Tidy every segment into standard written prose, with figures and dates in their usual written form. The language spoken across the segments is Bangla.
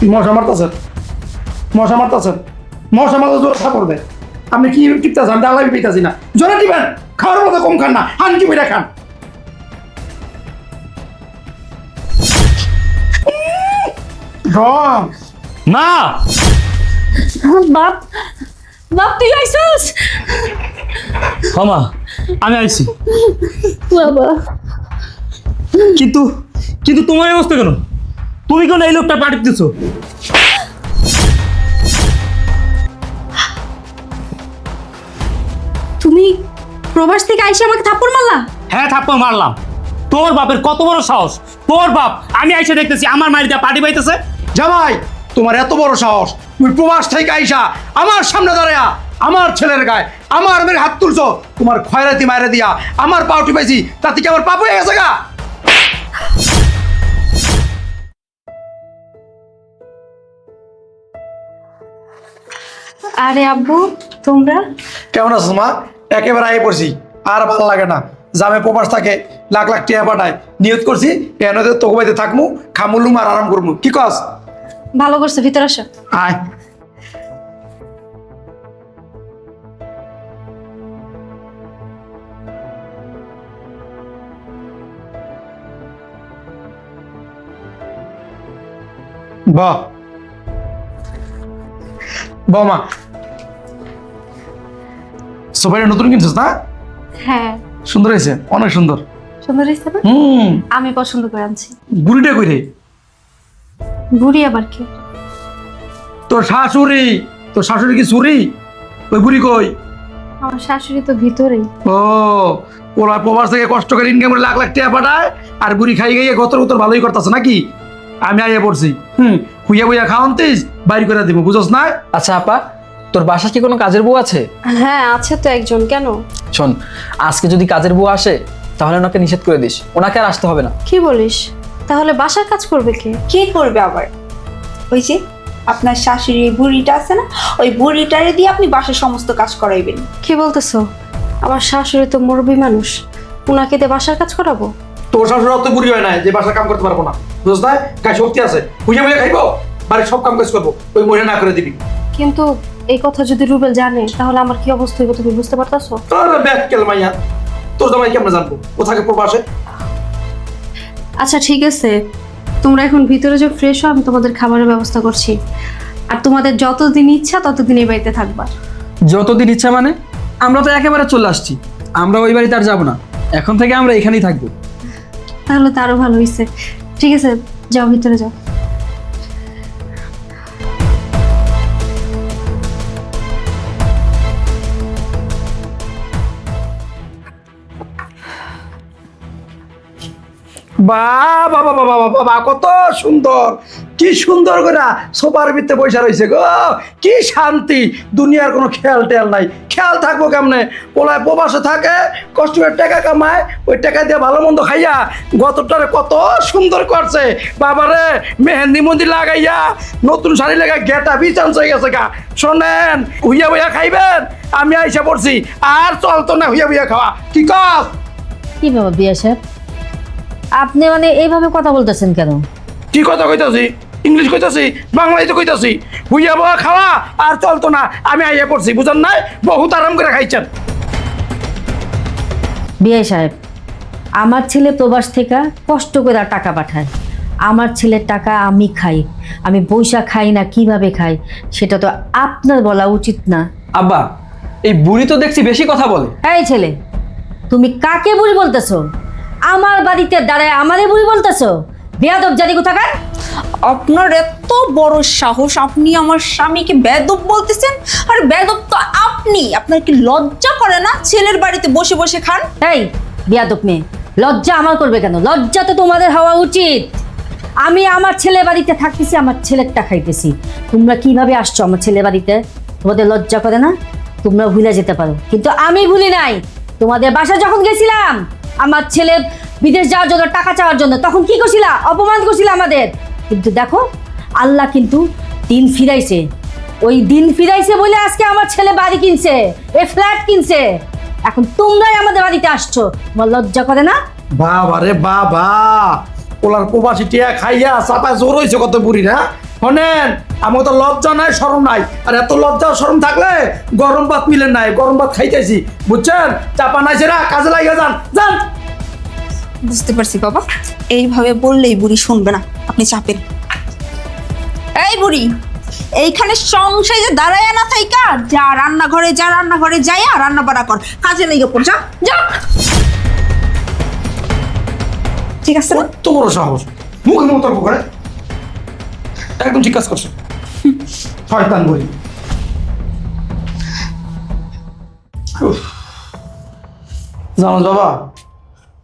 মশা মারতেছেন, মশা মারতেছেন, মশা মারতে জোরে থাপড় দেয়। আপনি কি টিপতেছেন? আমি ডালাই পেতেছি না, জোরে টিপেন। খাওয়ার মতো কম খান না, হানকি বেড়ে খান। রং না বাপ, বাপ তুই আইসস? ক্ষমা, আমি আইছি। বাবা কিন্তু কিন্তু তোমার এই অবস্থা কেন? তুমি কেন এই লোকটা পাঠিয়ে দিচ্ছ? তুমি প্রবাস থেকে আইসা আমাকে থাপ্পড় মারলা? হ্যাঁ, থাপ্পড় মারলাম। তোর বাপের কত বড় সাহস! তোর বাপ আমি আইসা দেখতেছি আমার মায়ের দিয়ে পাটি পাইতেছে। জামাই, তোমার এত বড় সাহস, তুমি প্রবাস থেকে আইসা আমার সামনে দাঁড়ায়া আমার ছেলের গায়ে আমার মেয়ের হাত তুলছো। তোমার খয়রাতি মায়ের দিয়া আমার পাউটি পাইছি, তাতে কি আমার পাপ হয়ে গেছে গা? আরে আব্বু, তোমরা? কেমন আছো মা? একেবারে আয়ে পড়ছি, আর ভালো লাগে না। জামে প্রবাস থাকে, লাখ লাখ টিয়া পাঠায়, নিয়ত করছি এনে তোকে বাড়িতে থাকমু, খামুলুম আর আরাম করমু। কি কস? ভালো করছে, ভিতরে আসো। আয়। বাহ, বৌমা, সোফাটা নতুন কিনছিস না? হ্যাঁ, সুন্দর হয়েছে, অনেক সুন্দর। সুন্দর হয়েছে না? হুম। আমি পছন্দ করে আনছি। বুড়িটা কই রে? বুড়ি আবার কি? তোর শাশুড়ি। তোর শাশুড়ি কি চুরি? ওই বুড়ি কই? আমার শাশুড়ি তো ভিতরেই। ও, ওরা প্রবাস থেকে কষ্ট করে ইনকাম করে লাখ লাখ টাকা পাঠায়, আর বুড়ি খাই গিয়ে গতর উত্তর ভালোই করতেছে নাকি? আমি আইয়া পড়ছি, হুইয়া বুইয়া খাওয়ান্তিস, বাইর করে দিব, বুঝছ না? আচ্ছা আপা, তোর বাসায় কি কোনো কাজের বউ আছে? হ্যাঁ আছে তো একজন। কেন? শোন, আজকে যদি কাজের বউ আসে তাহলে ওনাকে নিষেধ করে দিস, ওনাকে আর আসতে হবে না। কি বলিস? তাহলে বাসার কাজ করবে কে? কে করবে আবার? ওই যে আপনার শাশুড়ি বুড়িটা আছে না, ওই বুড়িটারে দিয়ে আপনি বাসার সমস্ত কাজ করাইবেন। কি বলতেছো? আমার শাশুড়ি তো মুরব্বী মানুষ, উনাকে দিয়ে বাসার কাজ করাবো? তোর শাশুড়ি অত বুড়ি হয় না যে বাসার কাম করতে পারবো না, বুঝছ না? গায়ে শক্তি আছে, হুইয়া বুইয়া খাইবো, বাড়ির সব কাম কাজ করবো, ওই মহিলা না করে দিবি। কিন্তু এই কথা যদি রুবেল জানে তাহলে আমার কি অবস্থা হইব তুমি বুঝতে পারতাছো? তোর ব্যাগ কেল মাইয়া, তোর জামাই কেমন জানবো ও থাকে প্রবাসে? আচ্ছা ঠিক আছে, তোমরা এখন ভিতরে যে ফ্রেশ হও, আমি তোমাদের খাবারের ব্যবস্থা করছি। আর তোমাদের যতদিন ইচ্ছা ততদিন এই বাড়িতে থাকবা। যতদিন ইচ্ছা মানে? আমরা তো একেবারে চলে আসছি, আমরা ওই বাড়িতে আর যাবো না, এখন থেকে আমরা এখানেই থাকবো। তাহলে তো আরো ভালো হয়েছে। ঠিক আছে, যাও ভিতরে যাও। বাহ বাবা বাবা বাবা, কত সুন্দর, কি সুন্দর করে সোফার ভিতরে বসে রয়েছে গো, কি শান্তি। দুনিয়ার কোনো খেয়াল টেয়াল নাই, খেয়াল থাকবো কেমনে? পোলায় প্রবাসে থাকে, কষ্ট করে টাকা কামায়, ওই টাকা দিয়ে ভালো মন্দ খাইয়া গতটারে কত সুন্দর করছে। বাবারে মেহেন্দি মন্দির লাগাইয়া নতুন শাড়ি লাগাই গেটা বিচান্স হয়ে গেছে গা। শোনেন, হুইয়া বুইয়া খাইবেন, আমি আইসা পড়ছি, আর চলতো না হুইয়া বুইয়া খাওয়া। কি কস? কি বাবা বিয়া সাহেব, আপনি মানে এইভাবে কথা বলতেছেন কেন? কি কথা কইতাছি? ইংলিশ কইতাছি, বাংলায় তো কইতাছি। হুইয়া বাবা খাওয়া আর চলতো না, আমি আইয়া পড়ছি, বুঝেন নাই? বহুত আরাম করে খাইছেন। বিয়া সাহেব, আমার ছেলে প্রবাস থেকে কষ্ট করে টাকা পাঠায়, আমার ছেলের টাকা আমি খাই, আমি পয়সা খাই না, কিভাবে খাই সেটা তো আপনার বলা উচিত না। আব্বা, এই বুড়ি তো দেখছি বেশি কথা বলে। এই ছেলে, তুমি কাকে বুড়ি বলতেছো? আমার বাড়িতে দাঁড়ায় আমারে বুড়ি বলতেছো? বেয়াদব জানি কোথাকার। আপনার এত বড় সাহস, আপনি আমার স্বামীকে বেয়াদব বলতেছেন? আর বেয়াদব তো আপনি, আপনার কি লজ্জা করে না? ছেলের বাড়িতে বসে বসে খান। এই বেয়াদব মেয়ে, লজ্জা আমার করবে কেন? লজ্জা তো তোমাদের হওয়া উচিত। আমি আমার ছেলে বাড়িতে থাকতেছি, আমার ছেলেরটা খাইতেছি, তোমরা কিভাবে আসছো আমার ছেলে বাড়িতে? তোমাদের লজ্জা করে না? তোমরা ভুলে যেতে পারো, কিন্তু আমি ভুলি নাই। তোমাদের বাসা যখন গেছিলাম আমার ছেলে বিদেশ যাওয়ার জন্য, টাকা চাওয়ার জন্য, তখন কি করছিলা? অপমান করছিলা আমাদের। কিন্তু দেখো, আল্লাহ কিন্তু দিন ফিরাইছে। ওই দিন ফিরাইছে বলে আজকে আমার ছেলে বাড়ি কিনছে, এই ফ্ল্যাট কিনছে। এখন তোমরাই আমাদের বাড়িতে আসছো, তোমার লজ্জা করে না? বাবা রে বাবা, ওলার প্রবাসী টিয়া খাইয়া চাপা জোর হয়েছে কত বুড়ি না। শোনেন, আমার তো লজ্জা নাই শরম নাই, আর এত লজ্জা শরম থাকলে গরম ভাত মিলেন নাই, গরম ভাত খাইতেছি বুঝছেন? চাপা নাই সেরা, কাজে লাগিয়ে যান যান। বুঝতে পারছি বাবা, এইভাবে বললেই বুড়ি শুনবে না, আপনি চাপেন। এই বুড়ি, এইখানে সংসারে দাঁড়ায় না থাইকা যা রান্নাঘরে যাই আর রান্না বাড়া কর, কাজে লেগে পড়, যা যা। ঠিক আছে না? কত বড় সাহস, মুখে মুখ তর্ক করে। একদম ঠিক কাজ করছে, শয়তান বলি। জানো বাবা,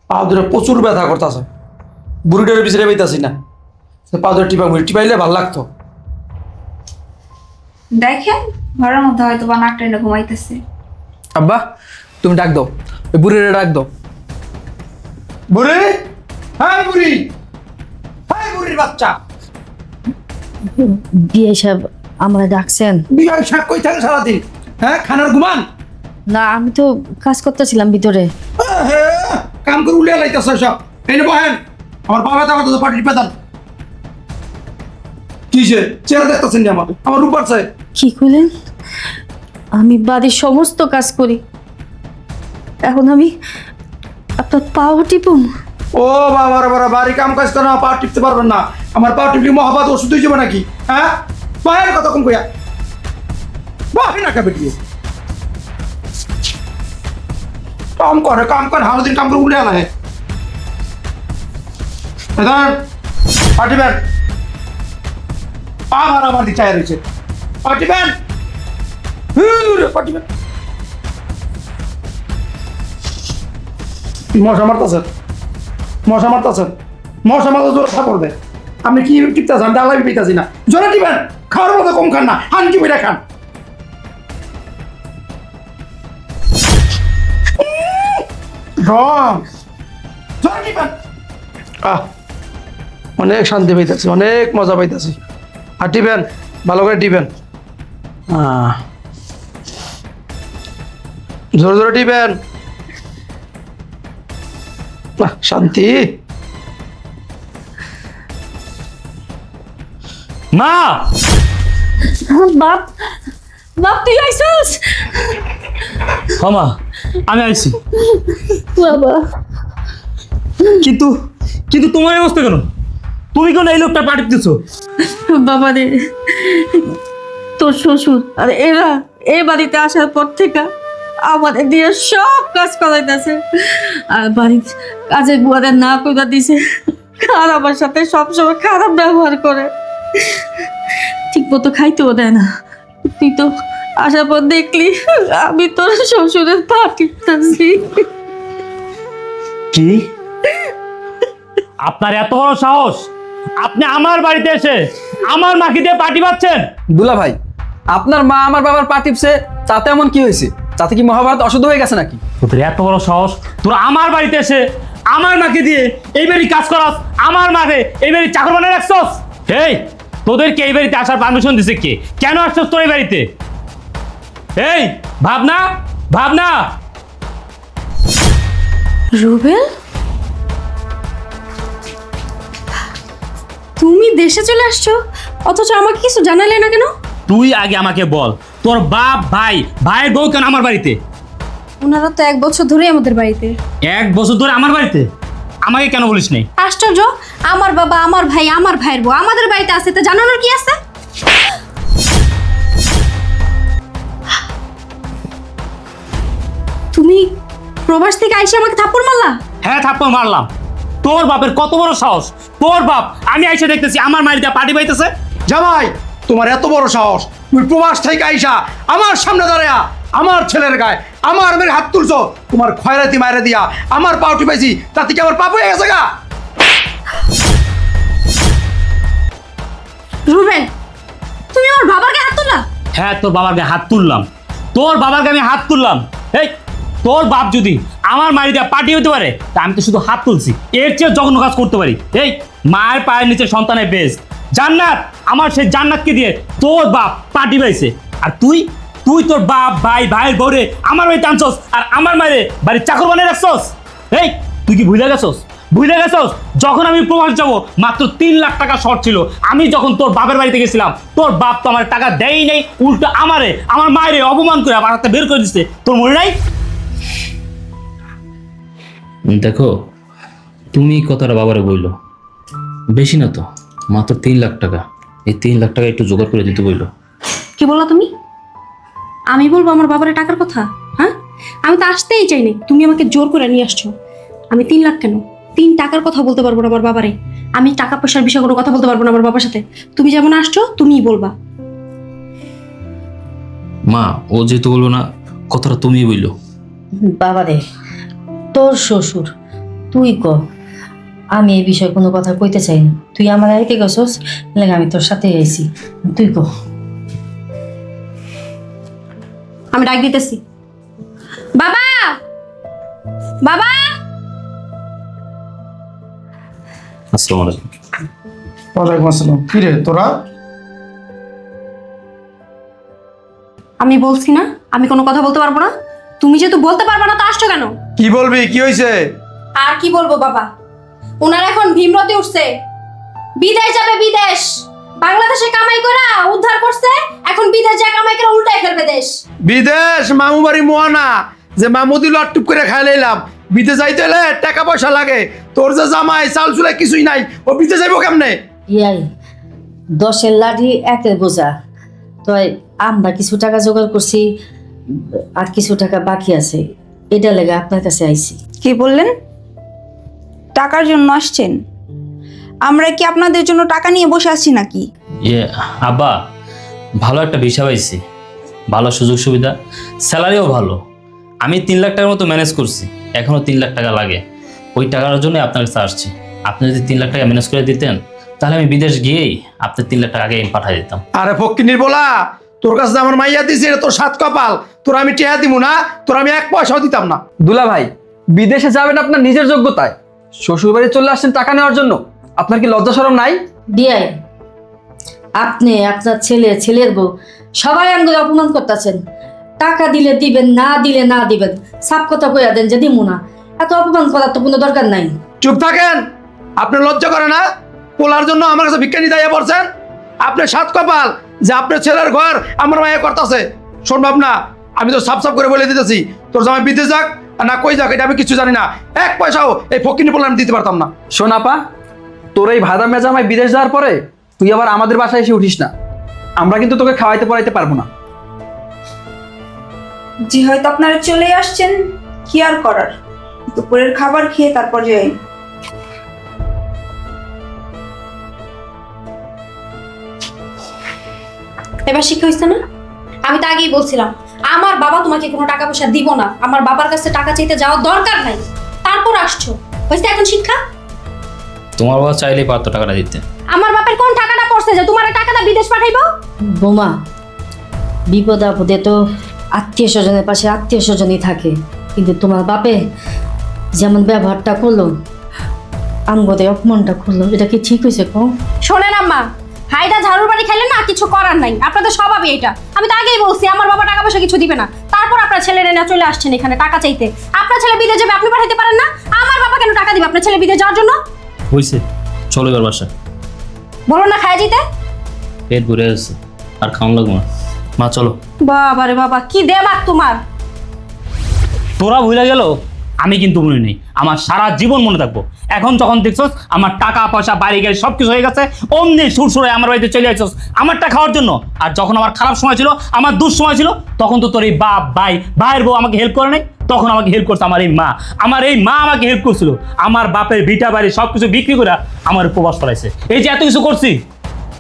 পা ধরে প্রচুর ব্যথা করতেছে, বুড়িটার পিছনে পাইতাছি না, পা ধরে টিপাইলে ভালো লাগতো। দেখেন ঘরের মধ্যে হয়তো বা নাক টেনে ঘুমাইতেছে। আব্বা তুমি ডাক দাও, ওই বুড়িরে ডাক দাও। বুড়ি, হ্যাঁ বুড়ি, হ্যাঁ বুড়ির বাচ্চা। বিয়ে সাহেব আমরা ডাকছেন? বিয়ে শাক কই থাকে সারাদিন? হ্যাঁ, খানার ঘুমান? না, আমি তো কাজ করতেছিলাম ভিতরে। কাম করে উলিয়া লাইতেছে সব। এই বহেন, আমার বাবা তো কথা পাটি পেতাম। কিসে চেহারা দেখতেছেন যে আমার রূপ আছে? কি করলেন? আমি বাড়ির সমস্ত কাজ করি, এখন আমি আপনার পাও টিপুম? ও বাবার বাবা, বাড়ি কাম কাজ করে পা টিপতে পারবেন না? আমার পা টিপলি মহাবাদ ওষুধ হয়ে যাবে নাকি? হ্যাঁ, পায়ের কথা কম কইয়া বাহি না কাবে দিয়ে কাম করে হালদিন কাম করে উলিয়া লাগে। পাটিবেন পা মারামারি চায় রয়েছে, পাটিবেন পাটিবেন। মশা মারতেছেন, মশা মারতে জোরে থাপড় দেয়। আপনি কি টিপতেছেন? ডালাই পিতাছি না, জোরে টিপেন। খাওয়ার মতো কম খান না, হানকি বেড়ে খান। জোরে টিপেন। অনেক শান্তি পাইতেছি, অনেক মজা পাইতেছি। আর টিপেন, ভালো করে টিপেন, জোরে জোরে টিপেন। শান্তি। মা, বাপ, বাপ তুই আইসস? হ্যাঁ মা, আমি আইছি। বাবা, কিন্তু কিন্তু তোমার এই অবস্থা কেন? তুমি কেন এই লোকটা পাঠিয়ে দিচ্ছ? বাবা রে, তোর শ্বশুর আর এরা এই বাড়িতে আসার পর থেকে আমাদের দিয়ে সব কাজ করাইতেছে, আর বাড়ির কাজের বুয়াদের না কইরা দিছে, আর আমার সাথে সবসময় খারাপ ব্যবহার করে, ঠিক মতো খাইতেও দেয় না। তুই তো আসার পর দেখলি আমি তোর শ্বশুরের পা টিপতেছি। কি? আপনার এত বড় সাহস, আপনি আমার বাড়িতে এসে আমার মাকে দিয়ে পার্টি পাচ্ছেন? দুলা ভাই, আপনার মা আমার বাবার পা টিপছে, তাতে এমন কি হয়েছে? তাতে কি মহাভারত অশুদ্ধ হয়ে গেছে নাকি? তোদের এত বড় সাহস, তোরা আমার বাড়িতে এসে আমার মাকে দিয়ে এই বাড়ি কাজ করাস, আমার মাকে এই বাড়ি চাকর বানিয়ে রাখছস। এই তোদেরকে এই বাড়িতে আসার পারমিশন দিছে কে? কেন আসছস তোর এই বাড়িতে? এই ভাবনা, ভাবনা। রুবেল, তুমি দেশে চলে আসছো, অথচ আমাকে কিছু জানালে না কেন? তুই আগে আমাকে বল, তোর বাপ ভাইয়ের বউ কেন আমার বাড়িতে? ওনারা তো 1 বছর ধরেই আমাদের বাড়িতে। 1 বছর ধরে আমার বাড়িতে? আমাকে কেন বলিস নাই? আশ্চর্য, আমার বাবা, আমার ভাই, আমার ভাইয়ের বউ আমাদের বাড়িতে আছে, তো জানানোর কি আছে? তুমি প্রবাস থেকে আইসে আমাকে থাপ্পড় মারলা? হ্যাঁ, থাপ্পড় মারলাম। তোর বাপের কত বড় সাহস? তোর বাপ আমি আইসা দেখতেছি আমার মারিটা পার্টি পাইতেছে। জামাই, তোমার এত বড় সাহস, তুমি প্রবাস থেকে আইসা আমার সামনে দাঁড়ায়া আমার ছেলের গায়ে আমার মেয়ের হাত তুলছো, তোমার খয়রাতি মাইরে দিয়া আমার পাউটি পাইছি, তাতে কি আমার পাপ হয়ে গেছে গা? রুবেল, তুমি আমার বাবার গায়ে হাত তুললা? হ্যাঁ, তোর বাবার গায়ে হাত তুললাম, তোর বাবার গায়ে আমি হাত তুললাম। এই তোর বাপ যদি আমার মারি দেওয়া পার্টি হতে পারে, তা আমি তো শুধু হাত তুলছি, এর চেয়ে জঘন্য কাজ করতে পারি। এই মায়ের পায়ের নিচে সন্তানের বেশ জান্নাত, আমার সেই জান্নাতকে দিয়ে তোর বাপ পার্টি পাইছে, আর তুই তোর বাপ ভাইয়ের বউরে আমার বাড়িতে আনছস, আর আমার মায়ের বাড়ির চাকর বানিয়ে রাখছস। এই তুই কি ভুলে গেছস ভুলে গেছস যখন আমি প্রবাস যাব মাত্র 3 লাখ টাকা শর্ট ছিল। আমি যখন তোর বাপের বাড়িতে গেছিলাম তোর বাপ তো আমার টাকা দেয়ই নাই, উল্টো আমারে আমার মায়েরে অপমান করে আমার হাতে বের করে দিচ্ছে। তোর মনে নাই? দেখো তুমি কথাটা বাবারে বললো, বেশি না তো, মাত্র 3 লাখ টাকা। এই 3 লাখ টাকা একটু জোগাড় করে দিতে বললো। কি বললা তুমি? আমি বলবো আমার বাবার টাকার কথা? হ্যাঁ, আমি তো আসতেই চাইনি, তুমি আমাকে জোর করে নিয়ে আসছো। আমি 3 লাখ কেন, 3 টাকার কথা বলতে পারবো না আমার বাবারে। আমি টাকা পয়সার বিষয়ে কোনো কথা বলতে পারবো না আমার বাবার সাথে। তুমি যেমন আসছো তুমিই বলবা। মা ও যেহেতু বললো না, কথাটা তুমিই বললো। বাবা রে, তোর শ্বশুর, তুই ক। আমি এই বিষয়ে কোনো কথা কইতে চাই না। তুই আমার আইতে গেছস, লাগে আমি তোর সাথে আইছি। তুই ক। আমি ডাক দিতেছি। বাবা, বাবা। আসসালামু আলাইকুম। ওয়ালাইকুম আসসালাম। কি রে তোরা? আমি বলছি না আমি কোনো কথা বলতে পারবো না। তুমি যেহেতু বলতে পারবে না তো আসছো কেন? কি বলবি? কি হয়েছে? আর কি বলবো বাবা, ওনার এখন ভীমরতি উঠছে, বিদেশ যাবে বিদেশ। বাংলাদেশে কামাই করে উদ্ধার করছে, এখন বিদেশ যা কামাই করে উল্টাই ফেলবে দেশ। বিদেশ মামু বাড়ি মোয়ানা, যে মামু দিল টুপ করে খাই লইলাম। বিদেশ যাইতে হলে টাকা পয়সা লাগে। তোর যে জামাই চাল চুলাই কিছুই নাই, ও বিদেশ যাইব কেমনে? ইয়াই 10-এর লাঠি 1-এর বোঝা। তো আমরা কিছু টাকা জোগাড় করছি, আর কিছু টাকা বাকি আছে, এটা লেগে আপনার কাছে আইছি। কি বললেন? টাকার জন্য আসছেন? আমরা কি আপনাদের জন্য টাকা নিয়ে বসে আছি নাকি? আব্বা, ভালো একটা ভিসা পাইছি, ভালো সুযোগ সুবিধা, স্যালারিও ভালো। আমি 3 লাখ টাকার মতো ম্যানেজ করছি, এখনও 3 লাখ টাকা লাগে। ওই টাকার জন্যই আপনার কাছে আসছি। আপনি যদি 3 লাখ টাকা ম্যানেজ করে দিতেন তাহলে আমি বিদেশ গিয়েই আপনার 3 লাখ টাকা আগে পাঠিয়ে দিতাম। আরে ফকিনির বলা, তোর কাছে যে আমার মাইয়া দিছি এটা তোর 7 কপাল। তোর আমি টেহা দিমু না, তোর আমি 1 পয়সাও দিতাম না। দুলা ভাই, বিদেশে যাবেন আপনার নিজের যোগ্যতায়, শ্বশুর বাড়ি চলে আসছেন টাকা নেওয়ার জন্য। আপনার কি লজ্জা শরম নাই? বিয়াই, আপনি আপনার ছেলে, ছেলের বউ সবাই আমাকে অপমান করতেছেন। টাকা দিলে দিবেন, না দিলে না দিবেন, সাপ কথা কইয়া দেন যে দিমু না। এত অপমান করার তো কোনো দরকার নাই। চুপ থাকেন। আপনি লজ্জা করে না? পোলার জন্য আমার কাছে ভিক্ষা নিতে আইয়া পড়ছেন? আপনি 7 কপাল যে আপনার ছেলের ঘর আমার মায়ে করতেছে। শোন ভাবনা, আমি তো সাফ সাফ করে বলে দিতেছি, তোর জামাই বিদেশ যাক আর না কই যাক এটা আমি কিছু জানি না। 1 পয়সাও এই ফকিনি পোলা আমি দিতে পারতাম না। শোন আপা, তোর এই ভাদা মেজামাই বিদেশ যাওয়ার পরে তুই আবার আমাদের বাসায় এসে উঠিস না। আমরা কিন্তু তোকে খাওয়াইতে পড়াইতে পারবো না। জি, হয়তো আপনারা চলে আসছেন, কি আর করার। দুপুরের খাবার খেয়ে তারপর যাই। এবার শিক্ষা হয়েছে না? আমি তো আগেই বলছিলাম আমার বাবা তোমাকে কোনো টাকা পয়সা দিব না, আমার বাবার কাছে টাকা চাইতে যাওয়ার দরকার নাই। তারপর আসছো, হয়েছে এখন শিক্ষা? তোমার বাবা চাইলেই পারতো টাকাটা দিতে। আমার বাপের কোন টাকাটা পড়ছে যে তোমার টাকাটা বিদেশ পাঠাইবো? বোমা, বিপদ আপদে তো আত্মীয় স্বজনের পাশে আত্মীয় স্বজনই থাকে, কিন্তু তোমার বাপে যেমন ব্যবহারটা করলো, আমগদে অপমানটা করলো, এটা কি ঠিক হয়েছে কো? শোনেন আম্মা, হায়দা ঝাড়ুর বাড়ি খাইলে না কিছু করার নাই, আপনাদের স্বভাবই এটা। আমি তো আগেই বলছি আমার বাবা টাকা পয়সা কিছু দিবে না। তারপর আপনার ছেলেরা না চলে আসছেন এখানে টাকা চাইতে। আপনার ছেলে বিদেশ যাবে, আপনি পাঠাইতে পারেন না? আমার বাবা কেন টাকা দিবে আপনার ছেলে বিদেশ যাওয়ার জন্য? হয়েছে, চলো এবার বাসা। বলো না খায় যেতে। পেট ভরে আছে, আর খাওয়ান লাগবো না। মা চলো। বাবা রে বাবা, কি দেমাগ তোমার। তোরা ভুলে গেল, আমি কিন্তু মনে নেই, আমার সারা জীবন মনে থাকবো। এখন যখন দেখছস আমার টাকা পয়সা বাড়ি গাড়ি সবকিছু হয়ে গেছে, অমনি সুরসুরে আমার বাড়িতে চলে আসছস আমারটা খাওয়ার জন্য। আর যখন আমার খারাপ সময় ছিল, আমার দুঃসময় ছিল, তখন তো তোর এই বাপ ভাইয়ের বউ আমাকে হেল্প করে নাই, তখন আমাকে হেল্প করছে আমার এই মা। আমার এই মা আমাকে হেল্প করছিল, আমার বাপের ভিটা বাড়ি সবকিছু বিক্রি করে আমার প্রবাস করাইছে। এই যে এত কিছু করছি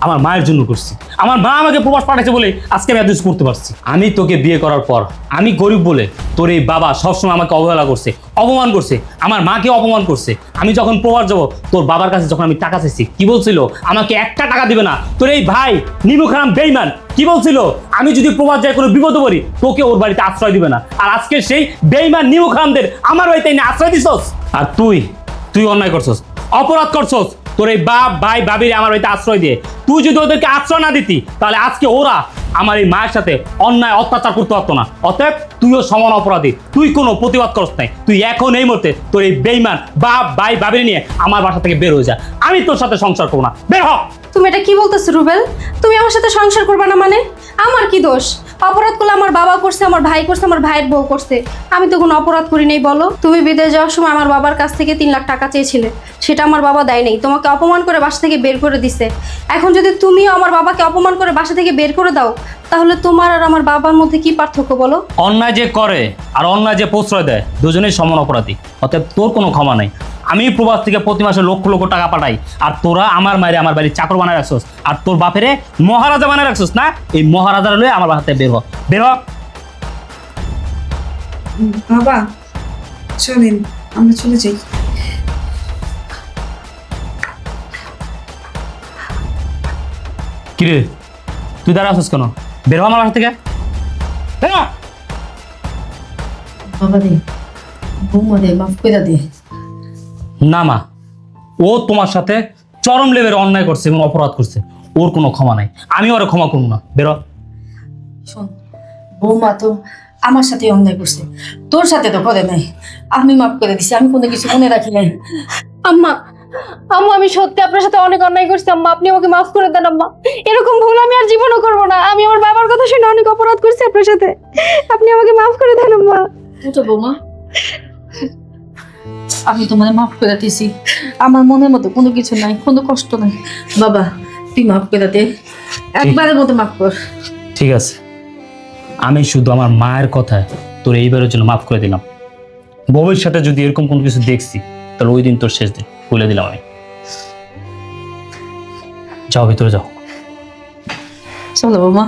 আমার মায়ের জন্য করছি। আমার মা আমাকে প্রবাস পাঠাইছে বলে আজকে আমি এত কিছু করতে পারছি। আমি তোকে বিয়ে করার পর আমি গরিব বলে তোর এই বাবা সবসময় আমাকে অবহেলা করছে, অপমান করছে, আমার মাকে অপমান করছে। আমি যখন প্রবাস যাবো তোর বাবার কাছে যখন আমি টাকা চাইছি, কি বলছিল? আমাকে 1 টাকা দিবে না। তোর এই ভাই নিমুখারাম বেইমান কি বলছিল? আমি যদি প্রবাস যাই কোনো বিপদ পড়ি তোকে ওর বাড়িতে আশ্রয় দিবে না। আর আজকে সেই বেইমান নিমুখারামদের আমার বাড়িতে এনে আশ্রয় দিছস। আর তুই অন্যায় করছস, অপরাধ করছস। তোর এই বাপ ভাই ভাবিরে আমার বাড়িতে আশ্রয় দিয়ে তুই যদি ওদেরকে আশ্রয় না দিতি তাহলে আজকে ওরা আমার এই মায়ের সাথে অন্যায় অত্যাচার করতে পারতো না। অতএব তুইও সমান অপরাধী, তুই কোনো প্রতিবাদ করস নাই। তুই এখন এই মুহূর্তে তোর এই বেইমান বাপ ভাই বাবির নিয়ে আমার বাসা থেকে বের হয়ে যা। আমি তোর সাথে সংসার করবো না, বের হ। তুমি এটা কি বলতেছো রুবেল? তুমি আমার সাথে সংসার করবে না মানে? আমার কি দোষ? অপরাধ করলে আমার বাবা করছে, আমার ভাই করছে, আমার ভাইয়ের বউ করছে। আমি তো কোনো অপরাধ করি নাই বলো। তুমি বিদেশ যাওয়ার সময় আমার বাবার কাছ থেকে 3 লাখ টাকা চেয়েছিলে, সেটা আমার বাবা দেয় নাই, তোমাকে অপমান করে বাসা থেকে বের করে দিছে। এখন যদি তুমিও আমার বাবাকে অপমান করে বাসা থেকে বের করে দাও, তাহলে তোমার আর আমার বাবার মধ্যে কি পার্থক্য বলো? অন্যায় যে করে আর অন্যায় যে প্রশ্রয় দেয় দুজনেই সমান অপরাধী। অতএব তোর কোনো ক্ষমা নাই। আমি প্রবাস থেকে প্রতি মাসে লক্ষ লক্ষ টাকা পাঠাই, আর তোরা আমার মায়ের আমার বাড়ির চাকর বানায় রাখছস, আর তোর বাপেরে মহারাজা বানায় রাখছস না। এই মহারাজার লয়ে আমার বাসাতে বের হ, বের হ। বাবা চলেন আমরা চলে যাই। কিরে তুই দাঁড়া আছিস কেন? বের হ আমার বাসা থেকে, বের হ। বাবা রে, বৌমা রে, মাফ করে দে। না মা, ও তোমার সাথে চরম লেভেলের অন্যায় করছে এবং অপরাধ করছে, ওর কোনো ক্ষমা নাই। আমি ওরা ক্ষমা করবো না, বেরো। শোন, বৌমা তো আমার সাথে অন্যায় করছে, তোর সাথে তো করে নাই। আমি মাফ করে দিছি, আমি কোনো কিছু মনে রাখি নাই। আম্মা, আম্মা আমি সত্যি আপনার সাথে অনেক অন্যায় করছি আম্মা, আপনি আমাকে মাফ করে দেন আম্মা। এরকম ভুল আমি আর জীবনও করবো না। আমি আমার বাবার কথা শুনে অনেক অপরাধ করছি আপনার সাথে, আপনি আমাকে মাফ করে দেন আম্মা। তো বৌমা, আমি তোমার মাফ করে দিছি। আমার মনের মতো কোনো কিছু নাই, কোনো কষ্ট নাই। বাবা তুই মাফ করে দে, একবারের মতো মাফ কর। ঠিক আছে, আমি শুধু আমার মায়ের কথায় তোর এইবারের জন্য মাফ করে দিলাম। ভবিষ্যতে যদি এরকম কোনো কিছু দেখছি তাহলে ওই দিন তোর শেষ দিন, বলে দিলাম আমি। যাও ভিতরে যাও। চলো বৌমা।